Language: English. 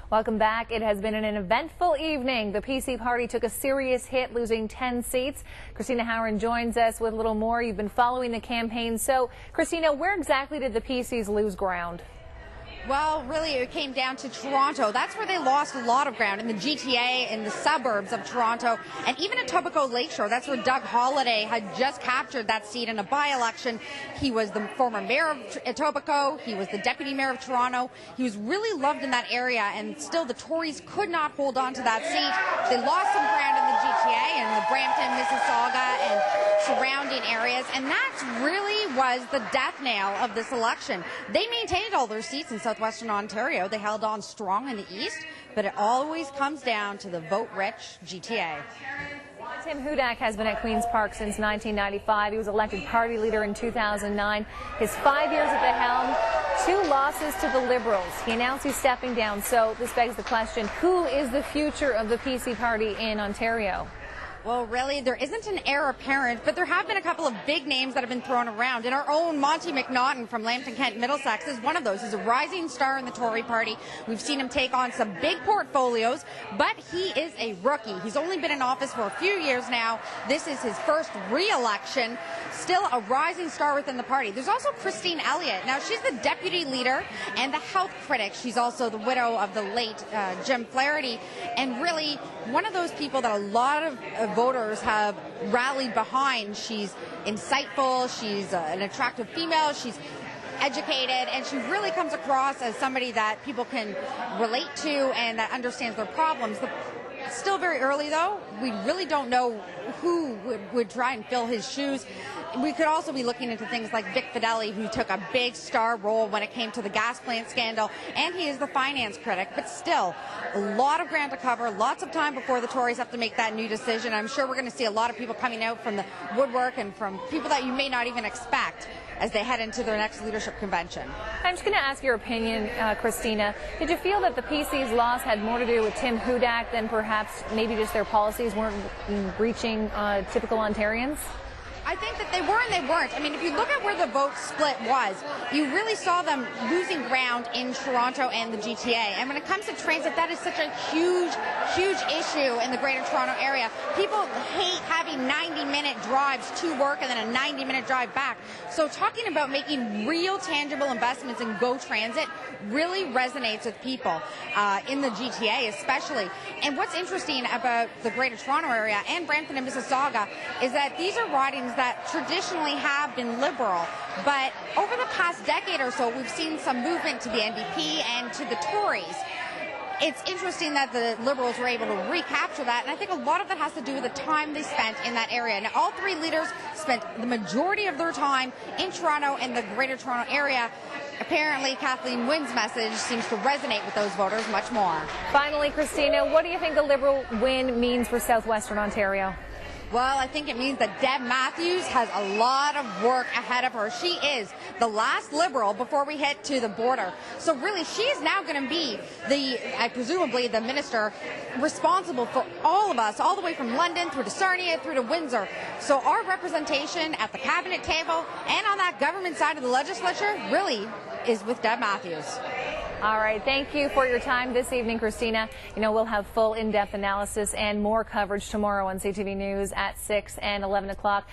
Welcome back. It has been an eventful evening. The PC party took a serious hit, losing 10 seats. Christina Howard joins us with a little more. You've been following the campaign. So, Christina, where exactly did the PCs lose ground? Well, really, it came down to Toronto. That's where they lost a lot of ground, in the GTA, in the suburbs of Toronto, and even Etobicoke Lakeshore. That's where Doug Holliday had just captured that seat in a by-election. He was the former mayor of Etobicoke. He was the deputy mayor of Toronto. He was really loved in that area, and still the Tories could not hold on to that seat. They lost some ground in the GTA and the Brampton, Mississauga, and surrounding areas, and that really was the death nail of this election. They maintained all their seats in southwestern Ontario. They held on strong in the east, but it always comes down to the vote-rich GTA. Tim Hudak has been at Queen's Park since 1995. He was elected party leader in 2009. His 5 years at the helm, 2 losses to the Liberals. He announced he's stepping down. So this begs the question, who is the future of the PC party in Ontario? Well, really, there isn't an heir apparent, but there have been a couple of big names that have been thrown around. And our own Monty McNaughton from Lambton Kent Middlesex is one of those. He's a rising star in the Tory party. We've seen him take on some big portfolios, but he is a rookie. He's only been in office for a few years now. This is his first re-election. Still a rising star within the party. There's also Christine Elliott. Now, she's the deputy leader and the health critic. She's also the widow of the late Jim Flaherty, and really one of those people that a lot of voters have rallied behind. She's insightful, she's an attractive female, she's educated, and she really comes across as somebody that people can relate to and that understands their problems. Still very early, though. We really don't know who would try and fill his shoes. We could also be looking into things like Vic Fedeli, who took a big star role when it came to the gas plant scandal, and he is the finance critic. But still, a lot of ground to cover, lots of time before the Tories have to make that new decision. I'm sure we're going to see a lot of people coming out from the woodwork and from people that you may not even expect as they head into their next leadership convention. I'm just going to ask your opinion, Christina. Did you feel that the PC's loss had more to do with Tim Hudak than perhaps maybe just their policies weren't reaching typical Ontarians? I think that they were and they weren't. I mean, if you look at where the vote split was, you really saw them losing ground in Toronto and the GTA. And when it comes to transit, that is such a huge, huge issue in the Greater Toronto area. People hate having 90-minute drives to work and then a 90-minute drive back. So talking about making real, tangible investments in GO Transit really resonates with people in the GTA especially. And what's interesting about the Greater Toronto area and Brampton and Mississauga is that these are ridings that traditionally have been liberal, but over the past decade or so, we've seen some movement to the NDP and to the Tories. It's interesting that the Liberals were able to recapture that, and I think a lot of that has to do with the time they spent in that area. Now, all 3 leaders spent the majority of their time in Toronto and the Greater Toronto area. Apparently, Kathleen Wynne's message seems to resonate with those voters much more. Finally, Christina, what do you think the Liberal win means for southwestern Ontario? Well, I think it means that Deb Matthews has a lot of work ahead of her. She is the last Liberal before we head to the border. So really, she is now going to be presumably the minister responsible for all of us, all the way from London through to Sarnia, through to Windsor. So our representation at the cabinet table and on that government side of the legislature really is with Deb Matthews. All right. Thank you for your time this evening, Christina. You know, we'll have full in-depth analysis and more coverage tomorrow on CTV News at 6 and 11 o'clock.